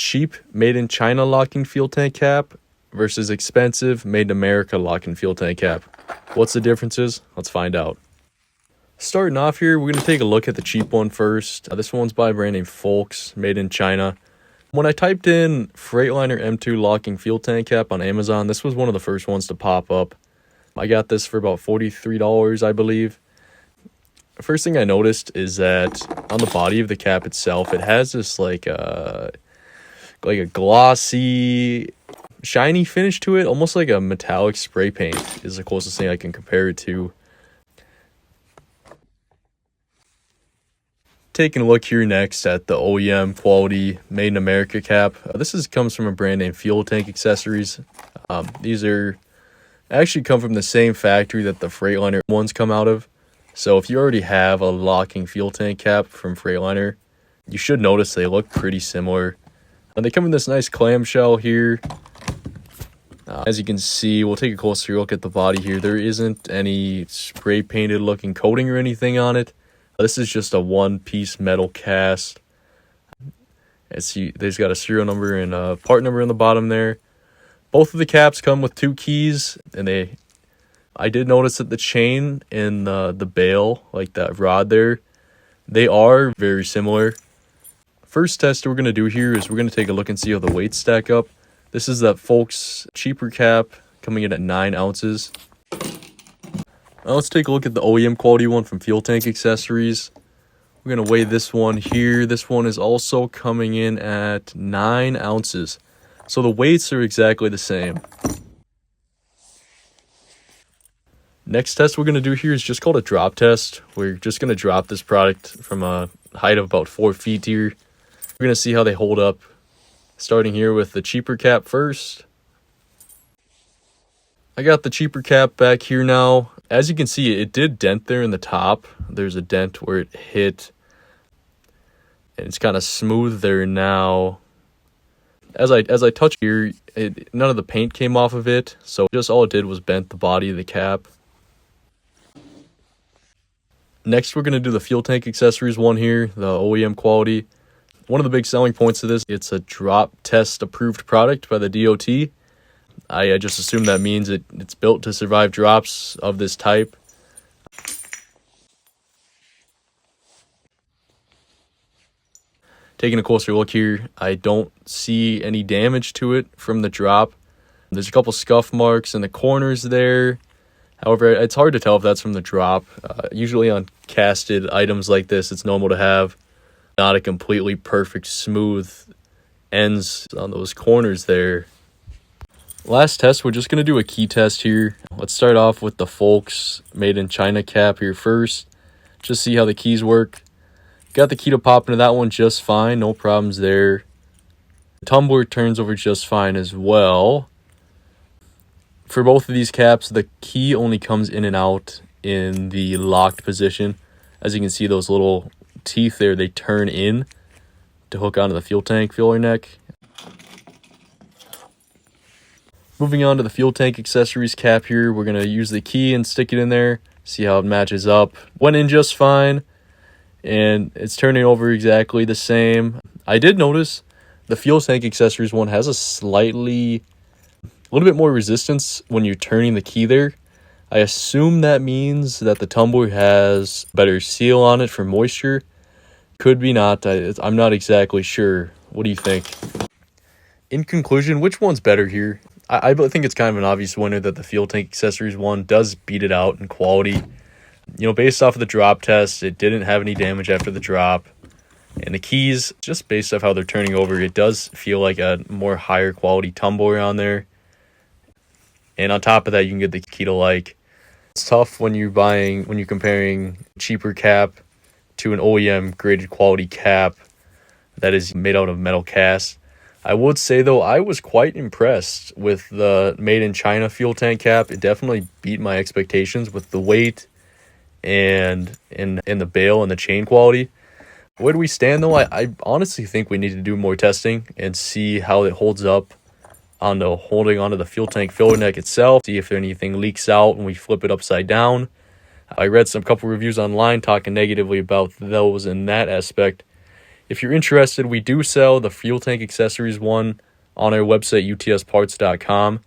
cheap made in China locking fuel tank cap versus expensive made in America locking fuel tank cap. What's the differences? Let's find out. Starting off here, we're going to take a look at the cheap one first. This one's by a brand named Folks, made in China. When I typed in Freightliner M2 locking fuel tank cap on Amazon, this was one of the first ones to pop up. I got this for about $43, I believe. The first thing I noticed is that on the body of the cap itself, it has this like a glossy, shiny finish to it, almost like a metallic spray paint is the closest thing I can compare it to. Taking a look here next at the OEM quality made in America cap. This comes from a brand named Fuel Tank Accessories. These are actually come from the same factory that the Freightliner ones come out of. So if you already have a locking fuel tank cap from Freightliner, you should notice they look pretty similar. They come in this nice clamshell here. As you can see, we'll take a closer look at the body here. There isn't any spray painted looking coating or anything on it. This is just a one-piece metal cast. There's got a serial number and a part number on the bottom there. Both of the caps come with 2 keys, and I did notice that the chain and the bail, like that rod there, they are very similar. First test we're going to do here is we're going to take a look and see how the weights stack up. This is that Folks cheaper cap coming in at 9 ounces. Now let's take a look at the OEM quality one from Fuel Tank Accessories. We're going to weigh this one here. This one is also coming in at 9 ounces. So the weights are exactly the same. Next test we're going to do here is just called a drop test. We're just going to drop this product from a height of about 4 feet here. We're going to see how they hold up. Starting here with the cheaper cap first. I got the cheaper cap back here now. As you can see, it did dent there in the top. There's a dent where it hit. And it's kind of smooth there now. As I touch here, none of the paint came off of it. So just all it did was bent the body of the cap. Next, we're going to do the Fuel Tank Accessories one here, the OEM quality. One of the big selling points of this, it's a drop test approved product by the DOT. I just assume that means it's built to survive drops of this type. Taking a closer look here, I don't see any damage to it from the drop. There's a couple scuff marks in the corners there. However, it's hard to tell if that's from the drop. Usually on casted items like this, it's normal to have not a completely perfect smooth ends on those corners there. Last test, we're just going to do a key test here. Let's start off with the Folks made in China cap here first. Just see how the keys work. Got the key to pop into that one just fine. No problems there. The tumbler turns over just fine as well. For both of these caps, the key only comes in and out in the locked position. As you can see, those little teeth there, they turn in to hook onto the fuel tank filler neck. Moving on to the Fuel Tank Accessories cap here, we're going to use the key and stick it in there, see how it matches up. Went in just fine, and it's turning over exactly the same. I did notice the Fuel Tank Accessories one has a little bit more resistance when you're turning the key there. I assume that means that the tumbler has better seal on it for moisture. Could be not. I'm not exactly sure. What do you think? In conclusion, which one's better here? I think it's kind of an obvious winner that the Fuel Tank Accessories one does beat it out in quality. You know, based off of the drop test, it didn't have any damage after the drop. And the keys, just based off how they're turning over, it does feel like a more higher quality tumbler on there. And on top of that, you can get the key to like. It's tough when you're comparing cheaper cap to an OEM graded quality cap that is made out of metal cast. I would say, though, I was quite impressed with the made in China fuel tank cap. It definitely beat my expectations with the weight and the bail and the chain quality. Where do we stand, though? I honestly think we need to do more testing and see how it holds up holding onto the fuel tank filler neck itself, see if anything leaks out when we flip it upside down. I read some couple reviews online talking negatively about those in that aspect. If you're interested, we do sell the fuel tank accessories one on our website, utsparts.com.